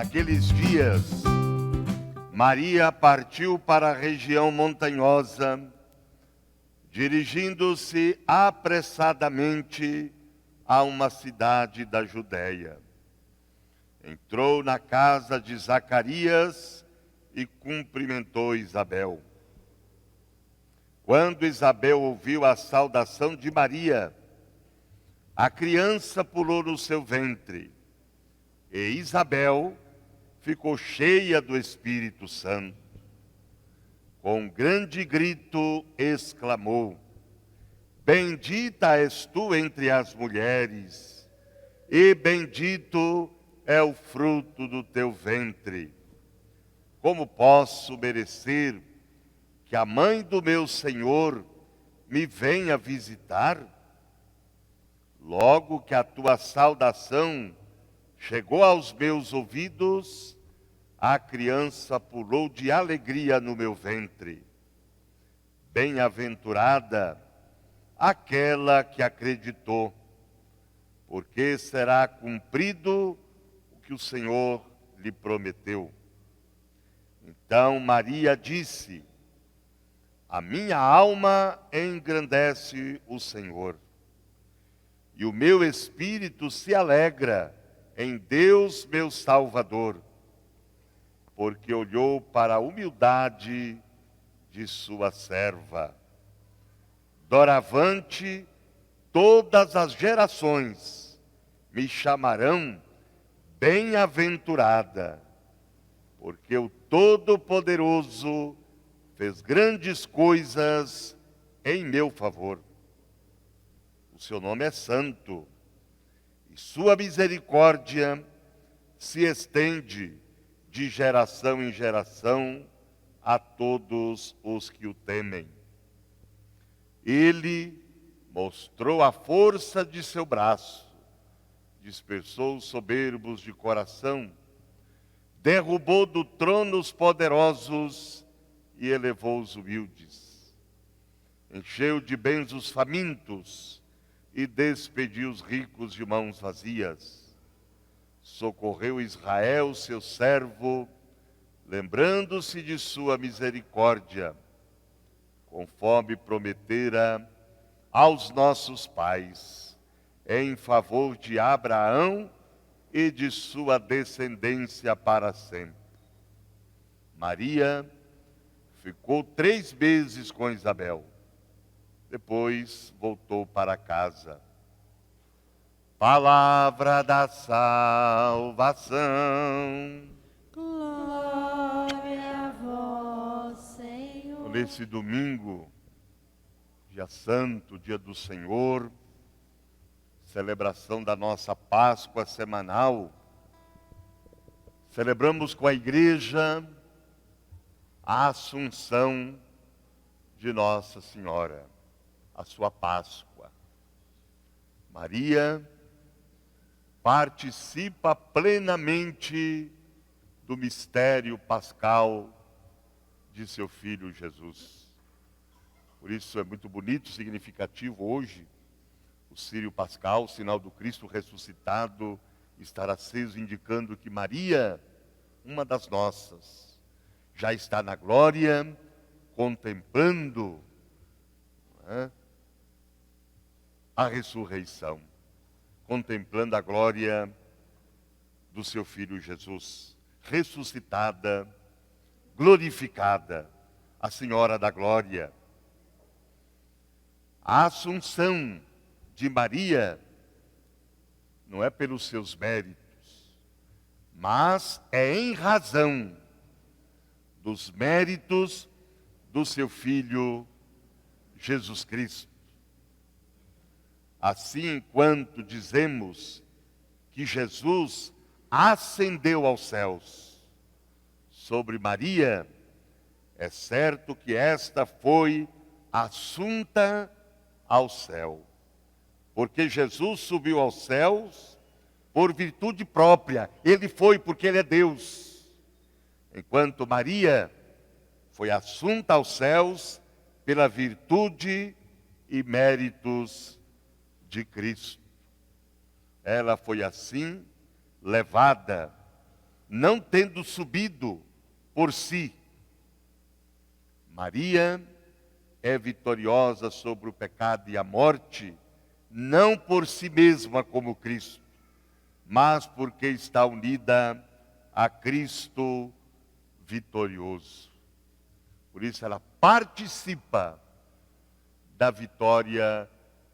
Naqueles dias, Maria partiu para a região montanhosa, dirigindo-se apressadamente a uma cidade da Judéia. Entrou na casa de Zacarias e cumprimentou Isabel. Quando Isabel ouviu a saudação de Maria, a criança pulou no seu ventre, e Isabel ficou cheia do Espírito Santo. Com grande grito exclamou: Bendita és tu entre as mulheres, e bendito é o fruto do teu ventre. Como posso merecer que a mãe do meu Senhor me venha visitar? Logo que a tua saudação chegou aos meus ouvidos, a criança pulou de alegria no meu ventre. Bem-aventurada aquela que acreditou, porque será cumprido o que o Senhor lhe prometeu. Então Maria disse: A minha alma engrandece o Senhor, e o meu espírito se alegra em Deus meu Salvador, porque olhou para a humildade de sua serva. Doravante, todas as gerações me chamarão bem-aventurada, porque o Todo-Poderoso fez grandes coisas em meu favor. O seu nome é santo, e sua misericórdia se estende de geração em geração a todos os que o temem. Ele mostrou a força de seu braço, dispersou os soberbos de coração, derrubou do trono os poderosos e elevou os humildes. Encheu de bens os famintos e despediu os ricos de mãos vazias. Socorreu Israel, seu servo, lembrando-se de sua misericórdia, conforme prometera aos nossos pais, em favor de Abraão e de sua descendência para sempre. Maria ficou 3 meses com Isabel, depois voltou para casa. Palavra da salvação. Glória a vós, Senhor. Nesse domingo, dia santo, dia do Senhor, celebração da nossa Páscoa semanal, celebramos com a igreja a Assunção de Nossa Senhora, a sua Páscoa. Maria participa plenamente do mistério pascal de seu Filho Jesus. Por isso é muito bonito, significativo hoje, o Círio Pascal, sinal do Cristo ressuscitado, estar aceso, indicando que Maria, uma das nossas, já está na glória, contemplando a ressurreição, contemplando a glória do seu Filho Jesus, ressuscitada, glorificada, a Senhora da Glória. A Assunção de Maria não é pelos seus méritos, mas é em razão dos méritos do seu Filho Jesus Cristo. Assim, enquanto dizemos que Jesus ascendeu aos céus, sobre Maria, é certo que esta foi assunta ao céu. Porque Jesus subiu aos céus por virtude própria. Ele foi porque Ele é Deus. Enquanto Maria foi assunta aos céus pela virtude e méritos de Cristo. Ela foi assim levada não tendo subido por si. Maria é vitoriosa sobre o pecado e a morte, não por si mesma como Cristo, mas porque está unida a Cristo vitorioso. Por isso ela participa da vitória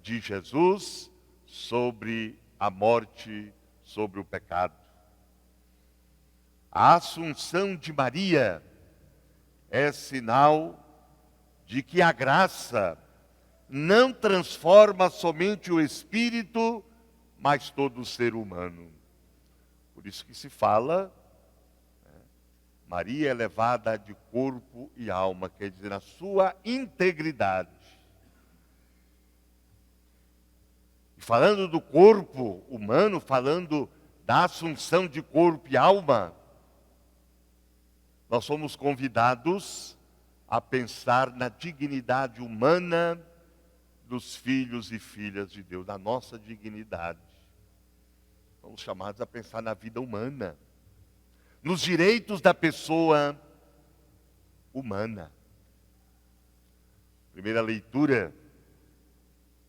de Jesus sobre a morte, sobre o pecado. A Assunção de Maria é sinal de que a graça não transforma somente o espírito, mas todo o ser humano. Por isso que se fala, Maria é levada de corpo e alma, quer dizer, na sua integridade. E falando do corpo humano, falando da assunção de corpo e alma, nós somos convidados a pensar na dignidade humana dos filhos e filhas de Deus, na nossa dignidade. Somos chamados a pensar na vida humana, nos direitos da pessoa humana. Primeira leitura,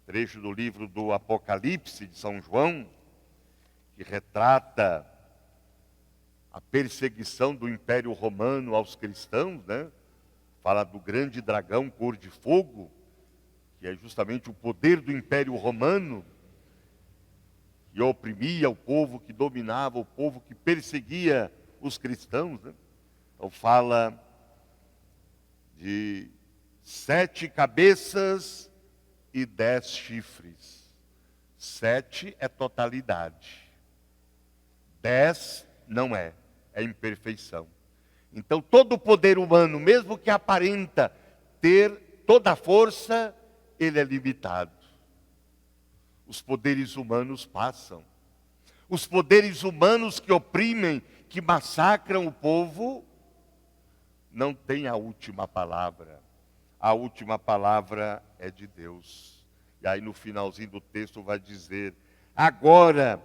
trecho do livro do Apocalipse de São João, que retrata a perseguição do Império Romano aos cristãos, né? Fala do grande dragão cor de fogo, que é justamente o poder do Império Romano, que oprimia o povo, que dominava o povo, que perseguia os cristãos, né? Então fala de 7 cabeças e 10 chifres. 7 é totalidade. 10 não é imperfeição. Então todo o poder humano, mesmo que aparenta ter toda a força, ele é limitado. Os poderes humanos passam. Os poderes humanos que oprimem, que massacram o povo, não têm a última palavra. A última palavra é de Deus. E aí no finalzinho do texto vai dizer: agora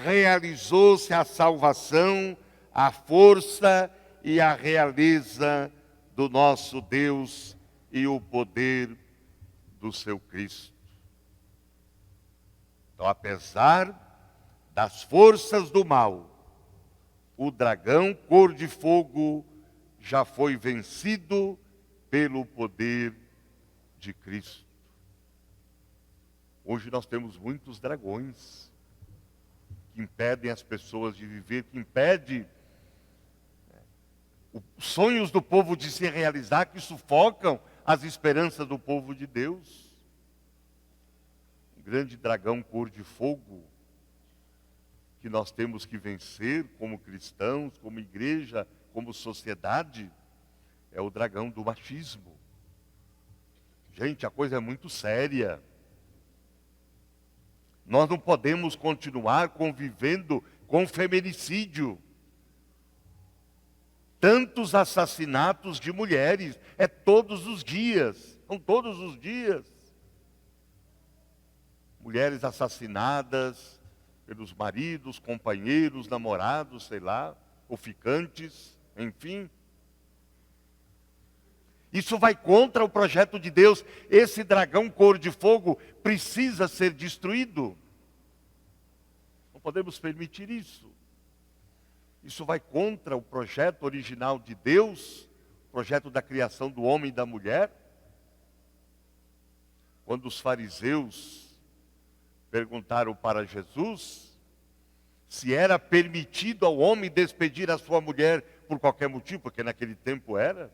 realizou-se a salvação, a força e a realeza do nosso Deus e o poder do seu Cristo. Então, apesar das forças do mal, o dragão cor de fogo já foi vencido pelo poder de Cristo. Hoje nós temos muitos dragões que impedem as pessoas de viver, que impedem os sonhos do povo de se realizar, que sufocam as esperanças do povo de Deus. Um grande dragão cor de fogo que nós temos que vencer como cristãos, como igreja, como sociedade, é o dragão do machismo. Gente, a coisa é muito séria. Nós não podemos continuar convivendo com feminicídio. Tantos assassinatos de mulheres, é todos os dias, são todos os dias. Mulheres assassinadas pelos maridos, companheiros, namorados, sei lá, ou ficantes, enfim. Isso vai contra o projeto de Deus. Esse dragão cor de fogo precisa ser destruído. Não podemos permitir isso. Isso vai contra o projeto original de Deus, o projeto da criação do homem e da mulher. Quando os fariseus perguntaram para Jesus se era permitido ao homem despedir a sua mulher por qualquer motivo, porque naquele tempo era.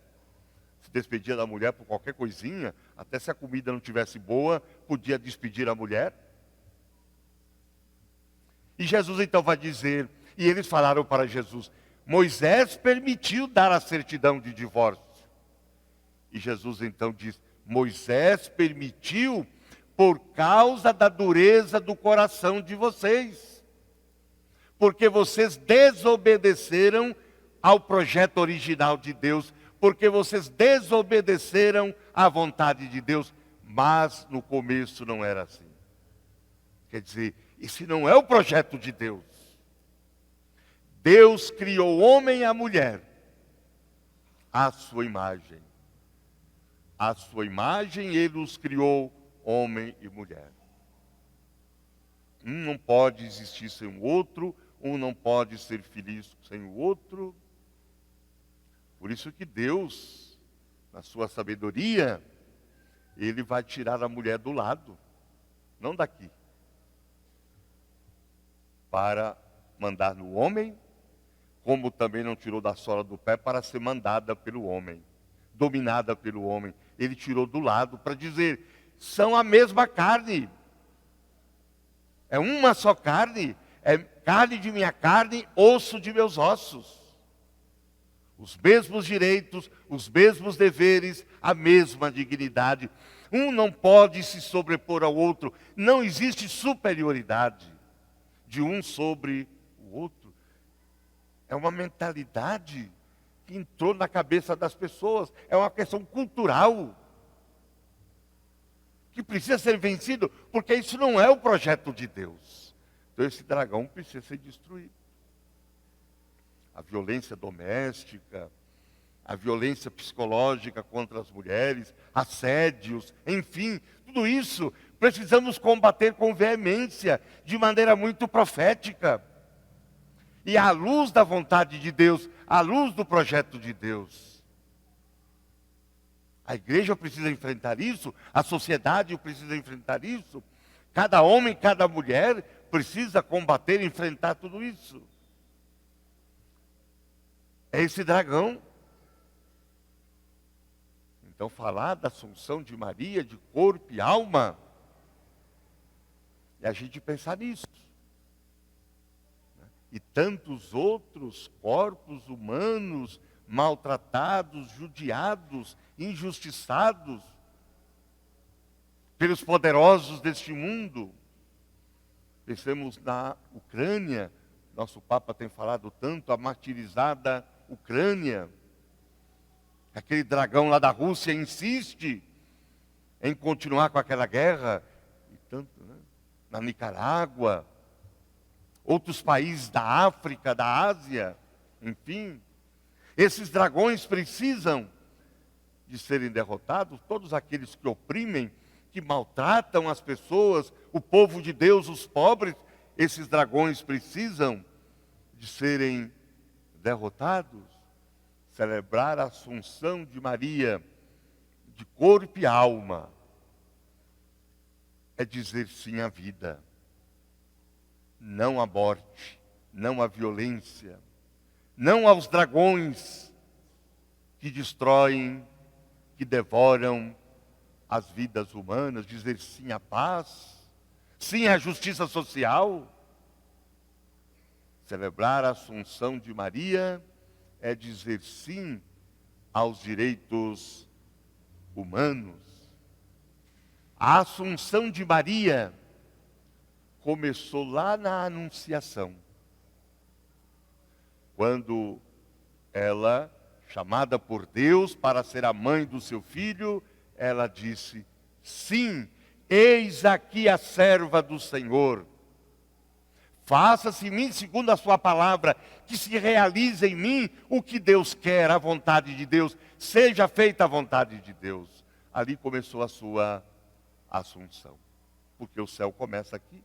Se despedia da mulher por qualquer coisinha, até se a comida não tivesse boa, podia despedir a mulher. E Jesus então vai dizer, e eles falaram para Jesus: Moisés permitiu dar a certidão de divórcio. E Jesus então diz: Moisés permitiu por causa da dureza do coração de vocês. Porque vocês desobedeceram ao projeto original de Deus. Porque vocês desobedeceram à vontade de Deus. Mas no começo não era assim. Quer dizer, esse não é o projeto de Deus. Deus criou o homem e a mulher à sua imagem. À sua imagem ele os criou, homem e mulher. Um não pode existir sem o outro, um não pode ser feliz sem o outro. Por isso que Deus, na sua sabedoria, ele vai tirar a mulher do lado, não daqui, para mandar no homem, como também não tirou da sola do pé para ser mandada pelo homem, dominada pelo homem. Ele tirou do lado para dizer, são a mesma carne. É uma só carne, é carne de minha carne, osso de meus ossos. Os mesmos direitos, os mesmos deveres, a mesma dignidade. Um não pode se sobrepor ao outro. Não existe superioridade de um sobre o outro. É uma mentalidade que entrou na cabeça das pessoas. É uma questão cultural que precisa ser vencido, porque isso não é o projeto de Deus. Então esse dragão precisa ser destruído. A violência doméstica, a violência psicológica contra as mulheres, assédios, enfim, tudo isso precisamos combater com veemência, de maneira muito profética. E à luz da vontade de Deus, à luz do projeto de Deus. A igreja precisa enfrentar isso, a sociedade precisa enfrentar isso. Cada homem, cada mulher precisa combater e enfrentar tudo isso. É esse dragão. Então falar da Assunção de Maria, de corpo e alma, é a gente pensar nisso. E tantos outros corpos humanos maltratados, judiados, injustiçados pelos poderosos deste mundo. Pensemos na Ucrânia, nosso Papa tem falado tanto, a martirizada Ucrânia. Aquele dragão lá da Rússia insiste em continuar com aquela guerra, e tanto, né? Na Nicarágua, outros países da África, da Ásia, enfim. Esses dragões precisam de serem derrotados, todos aqueles que oprimem, que maltratam as pessoas, o povo de Deus, os pobres, esses dragões precisam de serem derrotados. Celebrar a Assunção de Maria, de corpo e alma, é dizer sim à vida, não à morte, não à violência, não aos dragões que destroem, que devoram as vidas humanas, dizer sim à paz, sim à justiça social. Celebrar a Assunção de Maria é dizer sim aos direitos humanos. A Assunção de Maria começou lá na Anunciação, quando ela, chamada por Deus para ser a mãe do seu filho, ela disse, sim, eis aqui a serva do Senhor. Faça-se em mim segundo a sua palavra, que se realize em mim o que Deus quer, a vontade de Deus, seja feita a vontade de Deus. Ali começou a sua assunção, porque o céu começa aqui.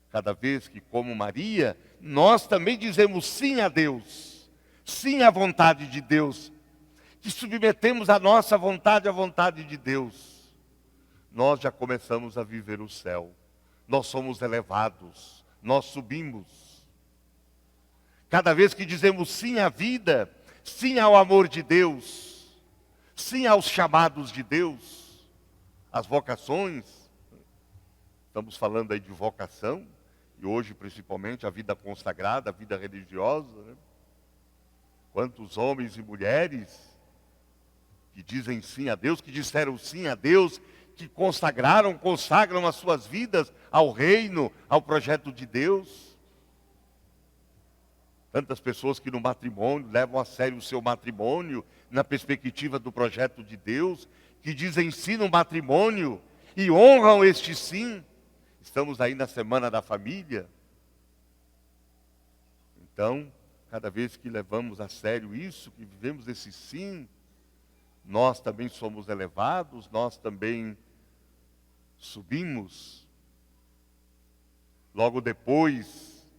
Cada vez que, como Maria, nós também dizemos sim a Deus, sim à vontade de Deus, que submetemos a nossa vontade à vontade de Deus, nós já começamos a viver o céu. Nós somos elevados, nós subimos. Cada vez que dizemos sim à vida, sim ao amor de Deus, sim aos chamados de Deus, às vocações, estamos falando aí de vocação, e hoje principalmente a vida consagrada, a vida religiosa, né? Quantos homens e mulheres que dizem sim a Deus, que disseram sim a Deus, que consagram as suas vidas ao reino, ao projeto de Deus. Tantas pessoas que no matrimônio levam a sério o seu matrimônio, na perspectiva do projeto de Deus, que dizem sim no matrimônio e honram este sim. Estamos aí na Semana da Família. Então, cada vez que levamos a sério isso, que vivemos esse sim, nós também somos elevados, nós também subimos. Logo depois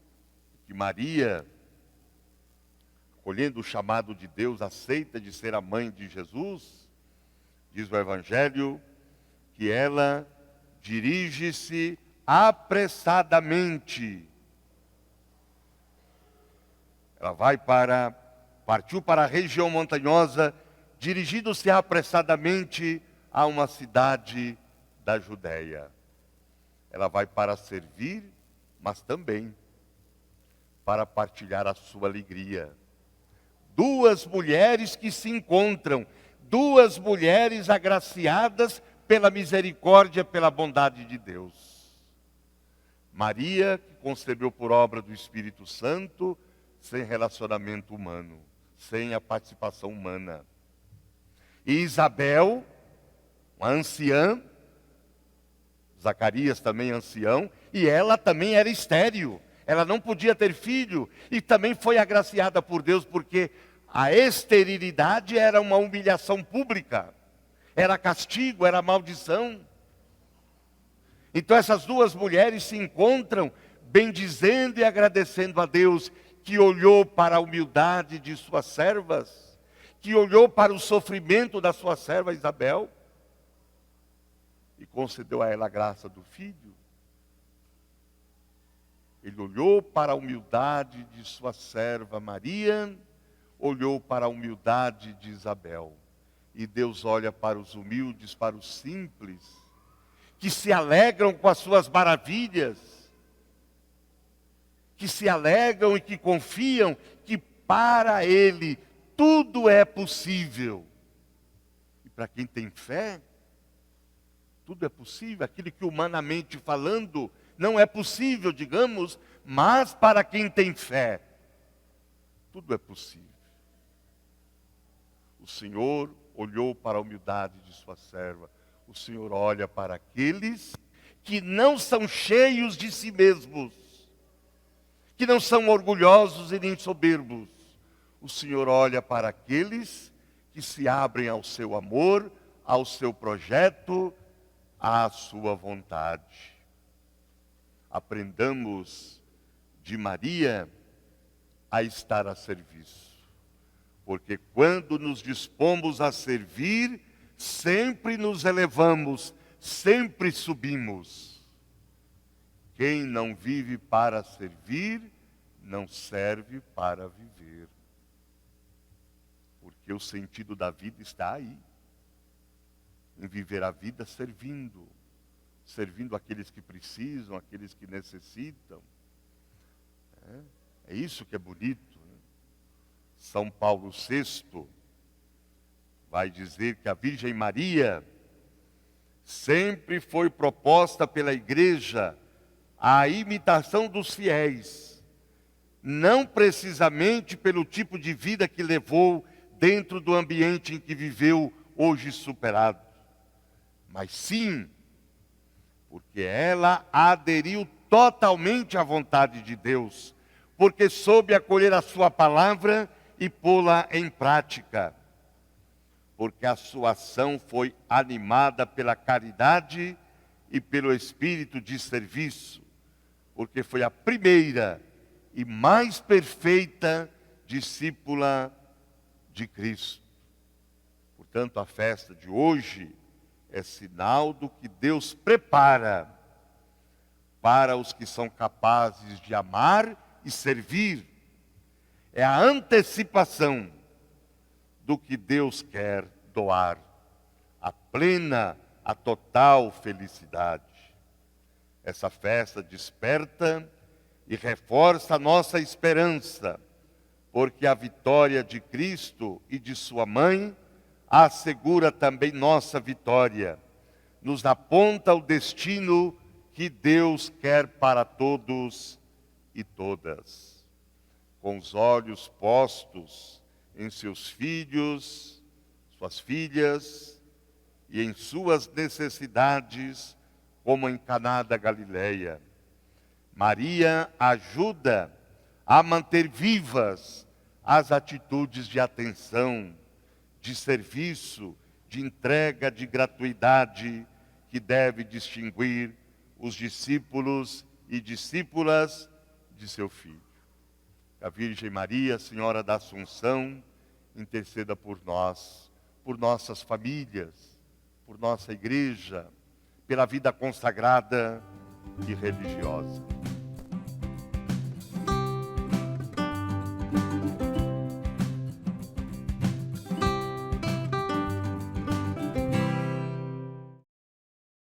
que Maria, acolhendo o chamado de Deus, aceita de ser a mãe de Jesus, diz o Evangelho, que ela dirige-se apressadamente. Ela partiu para a região montanhosa, dirigindo-se apressadamente a uma cidade da Judéia. Ela vai para servir, mas também para partilhar a sua alegria. Duas mulheres que se encontram, duas mulheres agraciadas pela misericórdia, pela bondade de Deus. Maria, que concebeu por obra do Espírito Santo, sem relacionamento humano, sem a participação humana. E Isabel, uma anciã, Zacarias também ancião, e ela também era estéril. Ela não podia ter filho e também foi agraciada por Deus, porque a esterilidade era uma humilhação pública, era castigo, era maldição. Então essas duas mulheres se encontram bendizendo e agradecendo a Deus, que olhou para a humildade de suas servas, que olhou para o sofrimento da sua serva Isabel, e concedeu a ela a graça do filho. Ele olhou para a humildade de sua serva Maria, olhou para a humildade de Isabel. E Deus olha para os humildes, para os simples, que se alegram com as suas maravilhas, que se alegram e que confiam que para Ele tudo é possível. E para quem tem fé, tudo é possível. Aquilo que humanamente falando não é possível, digamos, mas para quem tem fé, tudo é possível. O Senhor olhou para a humildade de sua serva. O Senhor olha para aqueles que não são cheios de si mesmos, que não são orgulhosos e nem soberbos. O Senhor olha para aqueles que se abrem ao seu amor, ao seu projeto, à sua vontade. Aprendamos de Maria a estar a serviço. Porque quando nos dispomos a servir, sempre nos elevamos, sempre subimos. Quem não vive para servir, não serve para viver. Porque o sentido da vida está aí. Em viver a vida servindo. Servindo aqueles que precisam, aqueles que necessitam. É isso que é bonito. Né? São Paulo VI vai dizer que a Virgem Maria sempre foi proposta pela igreja à imitação dos fiéis, não precisamente pelo tipo de vida que levou dentro do ambiente em que viveu, hoje superado, mas sim porque ela aderiu totalmente à vontade de Deus, porque soube acolher a sua palavra e pô-la em prática, porque a sua ação foi animada pela caridade e pelo espírito de serviço, porque foi a primeira e mais perfeita discípula de Cristo. Portanto, a festa de hoje é sinal do que Deus prepara para os que são capazes de amar e servir. É a antecipação do que Deus quer doar, a plena, a total felicidade. Essa festa desperta e reforça a nossa esperança, porque a vitória de Cristo e de sua mãe assegura também nossa vitória, nos aponta o destino que Deus quer para todos e todas. Com os olhos postos em seus filhos, suas filhas e em suas necessidades, como em Caná da Galileia, Maria ajuda a manter vivas as atitudes de atenção, de serviço, de entrega, de gratuidade, que deve distinguir os discípulos e discípulas de seu Filho. A Virgem Maria, Senhora da Assunção, interceda por nós, por nossas famílias, por nossa igreja, pela vida consagrada e religiosa.